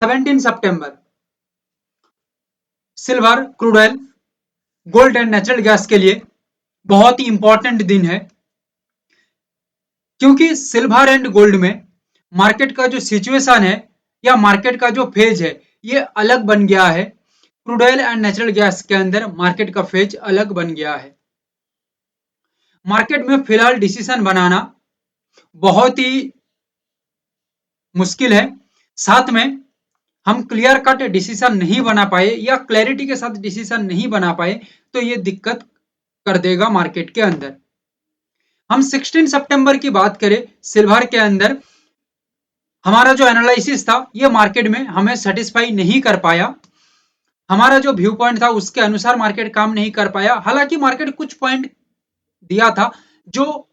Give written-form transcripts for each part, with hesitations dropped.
17 September silver, crude oil, gold and natural gas के लिए बहुत ही इंपॉर्टेंट दिन है, क्योंकि सिल्वर एंड गोल्ड में मार्केट का जो सिचुएशन है या मार्केट का जो फेज है ये अलग बन गया है। Crude oil and natural gas के अंदर मार्केट का फेज अलग बन गया है। मार्केट में फिलहाल डिसीजन बनाना बहुत ही मुश्किल है। साथ में हम क्लियर कट डिसीजन नहीं बना पाए या क्लैरिटी के साथ डिसीजन नहीं बना पाए तो ये दिक्कत कर देगा मार्केट के अंदर। हम 16 सितंबर की बात करें सिल्वर के अंदर, हमारा जो एनालिसिस था ये मार्केट में हमें सेटिस्फाई नहीं कर पाया। हमारा जो व्यू पॉइंट था उसके अनुसार मार्केट काम नहीं कर पाया। हालांकि मार्केट कुछ पॉइंट दिया था जो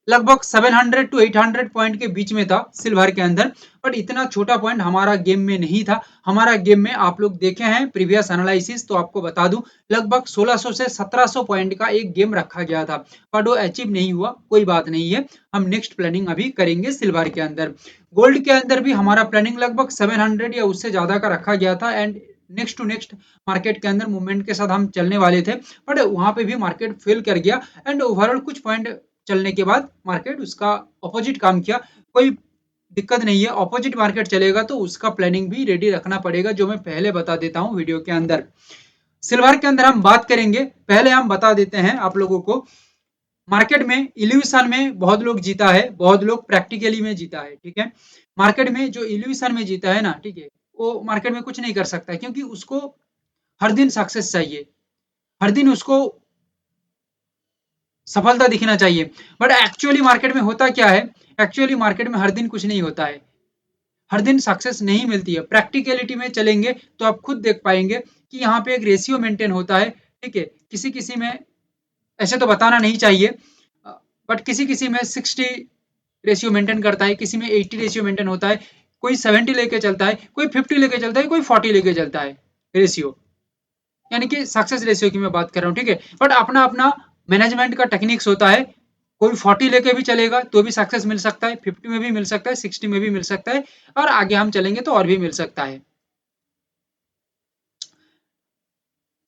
लगभग 700 टू 800 पॉइंट के बीच में था सिल्वर के अंदर, बट इतना छोटा पॉइंट हमारा गेम में नहीं था। हमारा गेम में आप लोग देखे हैं प्रीवियस एनालिसिस तो आपको बता दूं लगभग 1600 से 1700 पॉइंट का एक गेम रखा गया था, बट वो अचीव नहीं हुआ। कोई बात नहीं है, हम नेक्स्ट प्लानिंग अभी करेंगे सिल्वर के अंदर। गोल्ड के अंदर भी हमारा प्लानिंग लगभग 700 या उससे ज्यादा का रखा गया था and next to next market के अंदर मूवमेंट के साथ हम चलने वाले थे, बट वहां पे भी मार्केट फेल कर गया एंड ओवरऑल कुछ पॉइंट चलने के बाद मार्केट उसका ऑपोजिट काम किया। कोई दिक्कत नहीं है, ऑपोजिट मार्केट चलेगा तो उसका प्लानिंग भी रेडी रखना पड़ेगा, जो मैं पहले बता देता हूं वीडियो के अंदर। सिल्वर के अंदर हम बात करेंगे, पहले हम बता देते हैं आप लोगों को। मार्केट में इल्यूशन में बहुत लोग जीता है, बहुत लोग प्रैक्टिकली में जीता है, ठीक है। मार्केट में जो इल्यूशन में जीता है ना, ठीक है, वो मार्केट में कुछ नहीं कर सकता है, क्योंकि उसको हर दिन सक्सेस चाहिए, हर दिन उसको सफलता दिखना चाहिए। बट एक्चुअली मार्केट में होता क्या है, एक्चुअली मार्केट में हर दिन कुछ नहीं होता है, हर दिन सक्सेस नहीं मिलती है। प्रैक्टिकलिटी में चलेंगे तो आप खुद देख पाएंगे कि यहाँ पे एक रेशियो मेंटेन होता है, ठीक है। किसी किसी में, ऐसे तो बताना नहीं चाहिए, बट किसी किसी में 60 रेशियो मेंटेन करता है, किसी में 80 रेशियो मेंटेन होता है, कोई 70 लेके चलता है, कोई 50 लेके चलता है, कोई 40 लेके चलता है रेशियो, यानी कि सक्सेस रेशियो की मैं बात कर रहा हूँ, ठीक है। बट अपना अपना मैनेजमेंट का टेक्निक्स होता है। कोई 40 लेके भी चलेगा तो भी सक्सेस मिल सकता है, 50 में भी मिल सकता है, 60 में भी मिल सकता है, और आगे हम चलेंगे तो और भी मिल सकता है।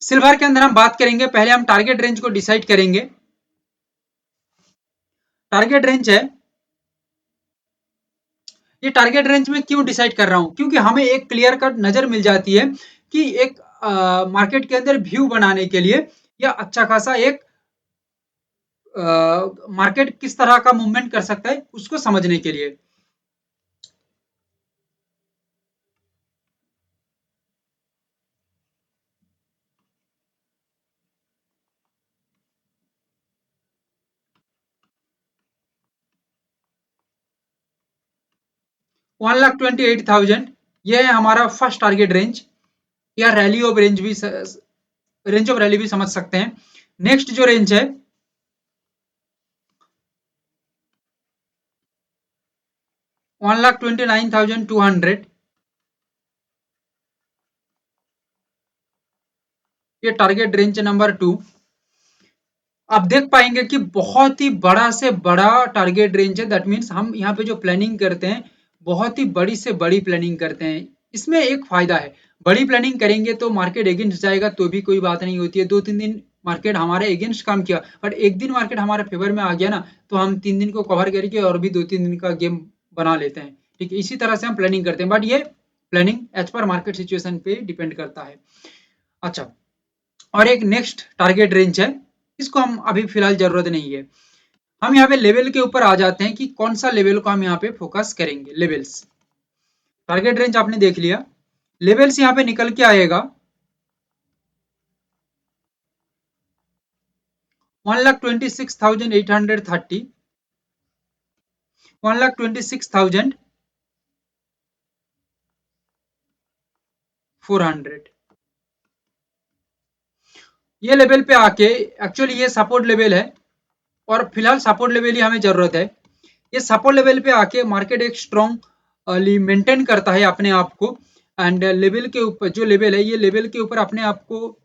सिल्वर के अंदर हम बात करेंगे, पहले हम टारगेट रेंज को डिसाइड करेंगे। टारगेट रेंज है, ये टारगेट रेंज में क्यों डिसाइड कर रहा हूं, क्योंकि हमें एक क्लियर कट नजर मिल जाती है कि एक मार्केट के अंदर व्यू बनाने के लिए या अच्छा खासा एक मार्केट किस तरह का मूवमेंट कर सकता है उसको समझने के लिए। 1,28,000 ये है हमारा फर्स्ट टारगेट रेंज, या रैली ऑफ रेंज भी, रेंज ऑफ रैली भी समझ सकते हैं। नेक्स्ट जो रेंज है 1,29,200, ये टारगेट रेंज नंबर 2। आप देख पाएंगे कि बहुत ही बड़ा से बड़ा टारगेट रेंज है, दैट मीन्स हम यहाँ पे जो प्लानिंग करते हैं बहुत ही बड़ी से बड़ी प्लानिंग करते हैं। इसमें एक फायदा है, बड़ी प्लानिंग करेंगे तो मार्केट अगेंस्ट जाएगा तो भी कोई बात नहीं होती है, 2-3 दिन मार्केट हमारे अगेंस्ट काम किया, बट एक दिन मार्केट हमारे फेवर में आ गया ना तो हम 3 दिन को कवर करके और भी 2-3 दिन का गेम बना लेते हैं, ठीक है। इसी तरह से हम प्लानिंग करते हैं, बट ये planning as per market situation पे डिपेंड करता है। अच्छा, और एक नेक्स्ट टारगेट रेंज है, इसको हम अभी फिलहाल जरूरत नहीं है। हम यहाँ पे लेवल के ऊपर आ जाते हैं कि कौन सा लेवल को हम यहाँ पे फोकस करेंगे। लेवल्स, टारगेट रेंज आपने देख लिया, लेवल्स यहाँ पे निकल के आएगा 1,26,830, 1,26,400, ये लेवल पे आके, एक्चुअली ये सपोर्ट लेवल है और फिलहाल सपोर्ट लेवल ही हमें जरूरत है। ये सपोर्ट लेवल पे आके मार्केट एक स्ट्रॉन्ग मेंटेन करता है अपने आप को, एंड लेवल के ऊपर जो लेवल है ये लेवल के ऊपर अपने आप को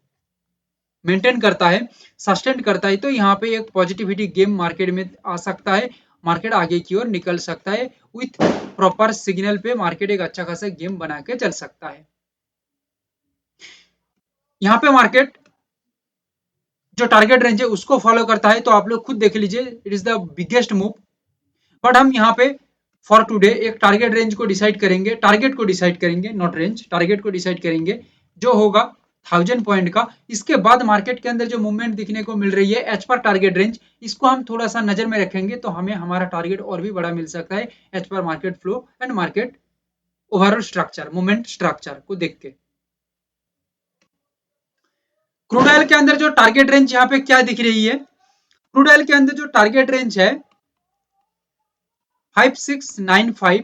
मेंटेन करता है, सस्टेन करता है, तो यहाँ पे एक पॉजिटिविटी गेम मार्केट में आ सकता है मार्केट आगे की ओर निकल सकता है। विथ प्रॉपर सिग्नल पे मार्केट एक अच्छा खासा गेम बना के चल सकता है। यहाँ पे मार्केट जो टारगेट रेंज है उसको फॉलो करता है, तो आप लोग खुद देख लीजिए, it is the biggest move. But हम यहाँ पे फॉर टुडे एक टारगेट रेंज को डिसाइड करेंगे, टारगेट को डिसाइड करेंगे, नॉट रेंज, टारगेट को डिसाइड करेंगे जो होगा 1000 पॉइंट का। इसके बाद मार्केट के अंदर जो मूवमेंट दिखने को मिल रही है एज पर टारगेट रेंज, इसको हम थोड़ा सा नजर में रखेंगे तो हमें हमारा टारगेट और भी बड़ा मिल सकता है as per market flow and market overall structure, movement structure को देख के। क्रूड ऑयल के अंदर जो टारगेट रेंज यहाँ पे क्या दिख रही है, क्रूड ऑयल के अंदर जो टारगेट रेंज है 5695,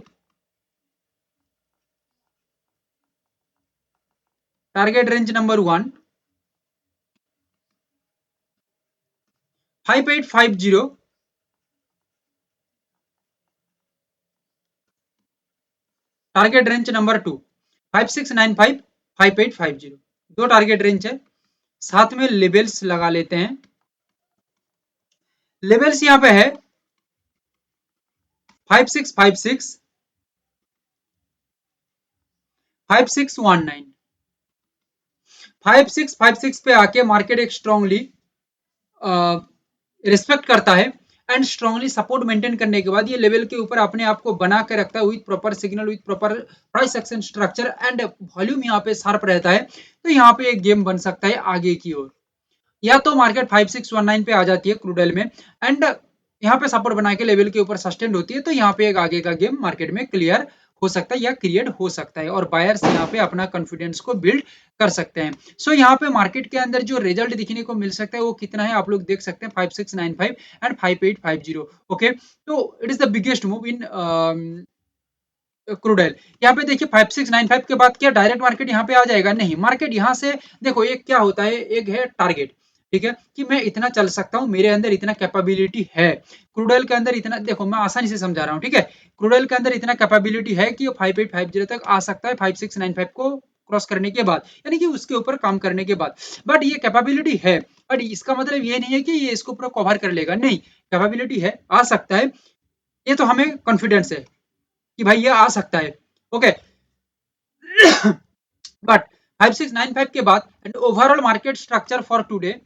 target range number 1, 5850, target range number 2, 5695, 5850, दो टारगेट रेंज है। साथ में लेवल्स लगा लेते हैं। लेवल्स यहाँ पे है 5656, 5619, 5656 पे आके मार्केट एक स्ट्रांगली रिस्पेक्ट करता है एंड स्ट्रांगली सपोर्ट मेंटेन करने के बाद ये लेवल के ऊपर अपने आप को बना के रखता है with proper signal, with proper price action structure and volume यहाँ पे शार्प रहता है। तो यहाँ पे एक गेम बन सकता है आगे की ओर, या तो मार्केट 5619 पे आ जाती है क्रूड ऑयल में एंड यहाँ पे सपोर्ट बना के लेवल के ऊपर सस्टेन होती है, तो यहाँ पे एक आगे का गेम मार्केट में क्लियर हो सकता है या क्रिएट हो सकता है और बायर्स यहाँ पे अपना कॉन्फिडेंस को बिल्ड कर सकते हैं। सो यहाँ पे मार्केट के अंदर जो रिजल्ट दिखने को मिल सकता है वो कितना है आप लोग देख सकते हैं, 5695 एंड 5850। ओके, तो it is the biggest move in crude oil. यहाँ पे देखिए 5695 के बाद क्या डायरेक्ट मार्केट यहाँ पे आ जाएगा, नहीं, मार्केट यहाँ से देखो एक क्या होता है, एक है टारगेट, ठीक है, कि मैं इतना चल सकता हूँ, मेरे अंदर इतना कैपेबिलिटी है। क्रूड ऑयल के अंदर इतना, देखो मैं आसानी से समझा रहा हूँ, ठीक है, क्रूड ऑयल के अंदर इतना कैपेबिलिटी है कि 5850 तक आ सकता है 5695 को क्रॉस करने के बाद, यानी कि उसके ऊपर काम करने के बाद। बट ये कैपेबिलिटी है, बट इसका मतलब ये नहीं है कि ये इसको पूरा कवर कर लेगा, नहीं, कैपेबिलिटी है, आ सकता है, ये तो हमें कॉन्फिडेंस है कि भाई ये आ सकता है। ओके, बट 5695 के बाद and overall market structure for today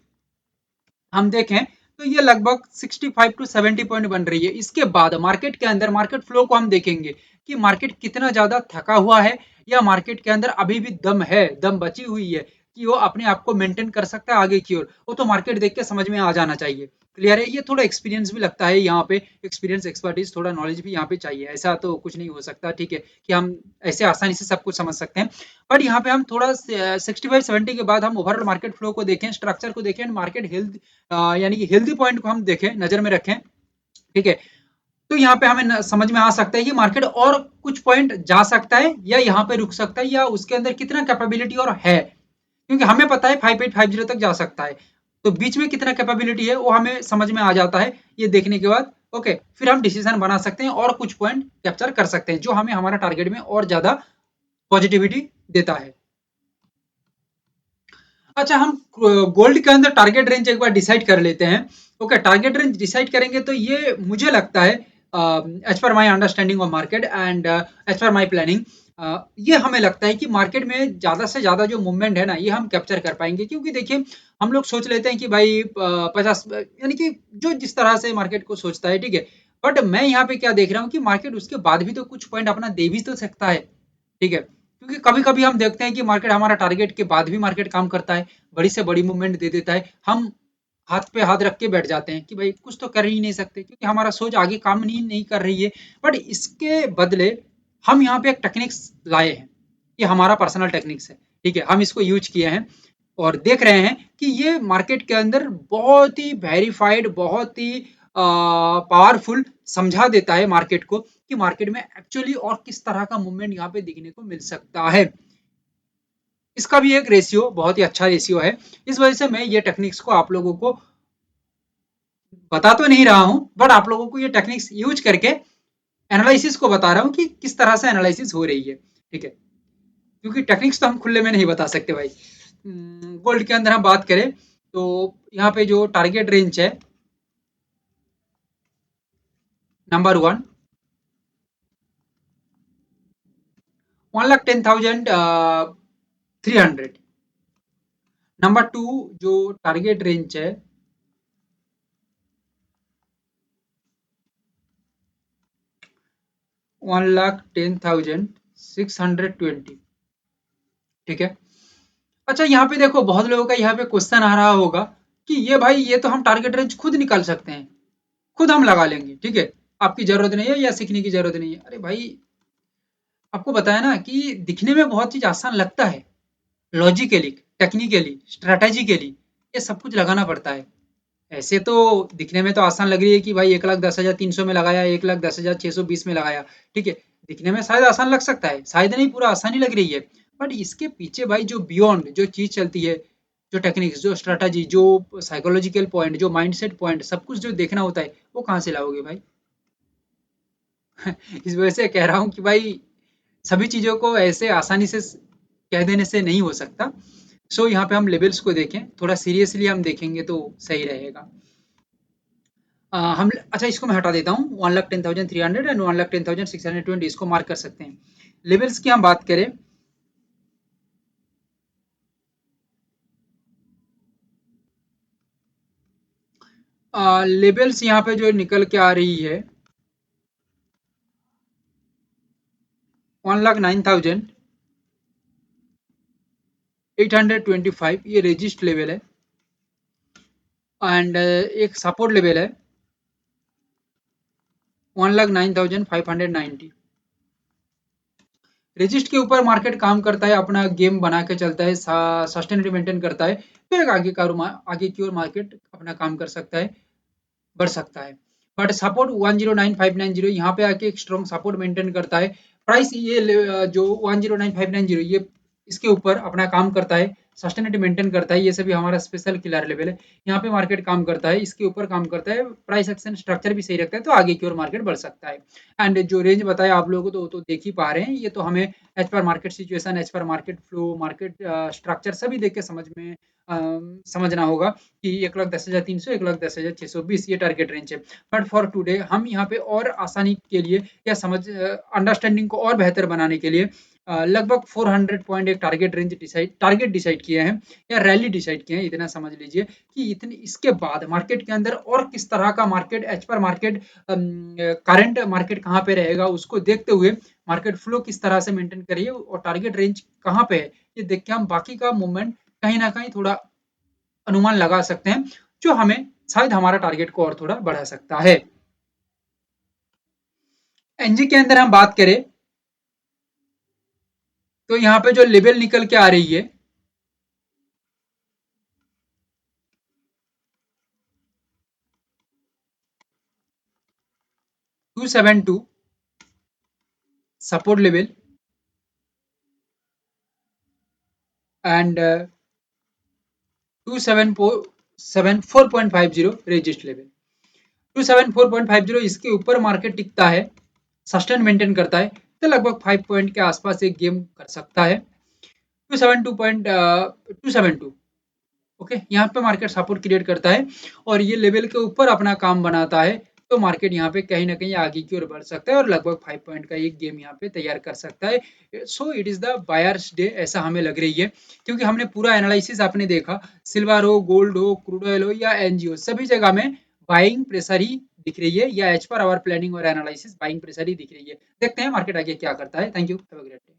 हम देखें तो ये लगभग 65 टू 70 पॉइंट बन रही है। इसके बाद मार्केट के अंदर मार्केट फ्लो को हम देखेंगे कि मार्केट कितना ज्यादा थका हुआ है या मार्केट के अंदर अभी भी दम है, दम बची हुई है कि वो अपने आप को मेंटेन कर सकता है आगे की ओर, वो तो मार्केट देख के समझ में आ जाना चाहिए। क्लियर है, ये थोड़ा एक्सपीरियंस भी लगता है यहाँ पे, एक्सपीरियंस एक्सपर्टीज थोड़ा नॉलेज भी यहाँ पे चाहिए, ऐसा तो कुछ नहीं हो सकता, ठीक है, कि हम ऐसे आसानी से सब कुछ समझ सकते हैं। बट यहाँ पे हम थोड़ा 65-70 के बाद हम ओवरऑल मार्केट फ्लो को देखें, स्ट्रक्चर को देखें, मार्केट हेल्थ यानी कि हेल्दी पॉइंट को हम देखें, नजर में रखें, ठीक है, तो यहाँ पे हमें समझ में आ सकता है कि मार्केट और कुछ पॉइंट जा सकता है या यहाँ पे रुक सकता है या उसके अंदर कितना कैपेबिलिटी और है, क्योंकि हमें पता है 5850 तक जा सकता है, तो बीच में कितना कैपेबिलिटी है वो हमें समझ में आ जाता है ये देखने के बाद। ओके, फिर हम डिसीजन बना सकते हैं और कुछ पॉइंट कैप्चर कर सकते हैं जो हमें हमारा टारगेट में और ज्यादा पॉजिटिविटी देता है। अच्छा, हम गोल्ड के अंदर टारगेट रेंज एक बार डिसाइड कर लेते हैं। ओके, टारगेट रेंज डिसाइड करेंगे तो ये मुझे लगता है as per my understanding of market and as per my planning, ये हमें लगता है कि मार्केट में ज्यादा से ज्यादा जो मूवमेंट है ना ये हम कैप्चर कर पाएंगे, क्योंकि देखिए हम लोग सोच लेते हैं कि भाई 50, यानी कि जो जिस तरह से मार्केट को सोचता है, ठीक है, बट मैं यहाँ पे क्या देख रहा हूँ कि मार्केट उसके बाद भी तो कुछ पॉइंट अपना दे भी तो सकता है, ठीक है, क्योंकि कभी कभी हम देखते हैं कि मार्केट हमारा टारगेट के बाद भी मार्केट काम करता है, बड़ी से बड़ी मूवमेंट दे देता है, हम हाथ पे हाथ रख के बैठ जाते हैं कि भाई कुछ तो कर ही नहीं सकते क्योंकि हमारा सोच आगे काम नहीं कर रही है। बट इसके बदले हम यहाँ पे एक टेक्निक्स लाए हैं, ये हमारा पर्सनल टेक्निक्स है, ठीक है, हम इसको यूज किए हैं और देख रहे हैं कि ये मार्केट के अंदर बहुत ही वेरीफाइड, बहुत ही पावरफुल समझा देता है मार्केट को कि मार्केट में एक्चुअली और किस तरह का मूवमेंट यहाँ पे देखने को मिल सकता है। इसका भी एक रेशियो, बहुत ही अच्छा रेशियो है, इस वजह से मैं ये टेक्निक्स को आप लोगों को बता तो नहीं रहा हूं, बट आप लोगों को ये टेक्निक्स यूज करके एनालिसिस को बता रहा हूं कि किस तरह से एनालिसिस हो रही है, ठीक है, क्योंकि टेक्निक्स तो हम खुले में नहीं बता सकते भाई। गोल्ड के अंदर हम बात करें तो यहाँ पे जो टारगेट रेंज है नंबर वन 1,10,300। नंबर टू जो टारगेट रेंज है 1,10,620। ठीक है। अच्छा यहाँ पे देखो बहुत लोगों का यहाँ पे क्वेश्चन आ रहा होगा कि ये भाई ये तो हम टारगेट रेंज खुद निकाल सकते हैं, खुद हम लगा लेंगे, ठीक है, आपकी जरूरत नहीं है या सीखने की जरूरत नहीं है। अरे भाई आपको बताया ना कि दिखने में बहुत चीज आसान लगता है, लॉजिकली, टेक्निकली, स्ट्रेटेजिकली ये सब कुछ लगाना पड़ता है। ऐसे तो दिखने में तो आसान लग रही है कि भाई 1,10,300 में लगाया, 1,10,620 में लगाया, ठीक है, दिखने में शायद आसान लग सकता है, शायद नहीं पूरा आसानी लग रही है, बट इसके पीछे भाई जो बियॉन्ड जो चीज चलती है, जो टेक्निक्स, जो स्ट्रेटजी, जो साइकोलॉजिकल पॉइंट, जो माइंडसेट पॉइंट, सब कुछ जो देखना होता है वो कहाँ से लाओगे भाई। इस वजह से कह रहा हूँ कि भाई सभी चीजों को ऐसे आसानी से कह देने से नहीं हो सकता। सो यहाँ पे हम लेवल्स को देखें, थोड़ा सीरियसली हम देखेंगे तो सही रहेगा। हम अच्छा इसको मैं हटा देता हूँ, 1,10,300 एंड 1,10,620 इसको मार्क कर सकते हैं। लेवल्स की हम बात करें, लेवल्स यहाँ पे जो निकल के आ रही है 1,09,825 ये रेजिस्ट लेवल है, एंड एक सपोर्ट लेवल है 1,09,590। रेजिस्ट के ऊपर मार्केट काम करता है, अपना गेम बना के चलता है, सस्टेनिटी मेंटेन करता है, तो एक आगे की ओर मार्केट अपना काम कर सकता है, बढ़ सकता है। बट सपोर्ट 109,590 यहाँ पे आके एक स्ट्रॉन्ग सपोर्ट मेंटेन करता है। प्राइस ये जो 109,590 ये इसके ऊपर अपना काम करता है, सस्टेनिटी मेंटेन करता है, ये सभी हमारा स्पेशल किलर लेवल है। यहाँ पे मार्केट काम करता है, इसके ऊपर काम करता है, प्राइस एक्शन स्ट्रक्चर भी सही रखता है, तो आगे की ओर मार्केट बढ़ सकता है। एंड जो रेंज बताया आप लोगों को तो देख ही पा रहे हैं, ये तो हमें as per market situation, as per market flow, market structure सभी देख के समझना होगा कि 1,10,300, 1,10,620 ये टारगेट रेंज है। बट फॉर टुडे हम यहाँ पे और आसानी के लिए या समझ अंडरस्टैंडिंग को और बेहतर बनाने के लिए लगभग 400 पॉइंट एक टारगेट डिसाइड किए हैं, या रैली डिसाइड किए हैं, इतना समझ लीजिए कि इतनी इसके बाद मार्केट के अंदर और किस तरह का market as per market current market कहाँ पे रहेगा उसको देखते हुए मार्केट फ्लो किस तरह से मेंटेन करिए और टारगेट रेंज कहाँ पे है, ये देख के हम बाकी का मूवमेंट कहीं ना कहीं थोड़ा अनुमान लगा सकते हैं, जो हमें शायद हमारा टारगेट को और थोड़ा बढ़ा सकता है। एनजी के अंदर हम बात करें तो यहाँ पे जो लेवल निकल के आ रही है 272 support level and 274.50 resist level. 274.50 इसके ऊपर मार्केट टिकता है, सस्टेन मेंटेन करता है, तो लगभग 5 पॉइंट के आसपास एक गेम कर सकता है। 272.272 ओके, यहाँ पे मार्केट सपोर्ट क्रिएट करता है और ये लेवल के ऊपर अपना काम बनाता है, तो मार्केट यहाँ पे कहीं ना कहीं आगे की ओर बढ़ सकता है और लगभग 5 पॉइंट का एक गेम यहाँ पे तैयार कर सकता है। So it is the buyers day ऐसा हमें लग रही है, क्योंकि हमने पूरा एनालिसिस आपने देखा, सिल्वर हो, गोल्ड हो, क्रूड ऑयल हो या एनजीओ, सभी जगह में बाइंग प्रेशर ही दिख रही है, या एज पर आवर प्लानिंग और एनालिसिस बाइंग प्रेशर ही दिख रही है। देखते हैं मार्केट आगे क्या करता है। Thank you, have a great day.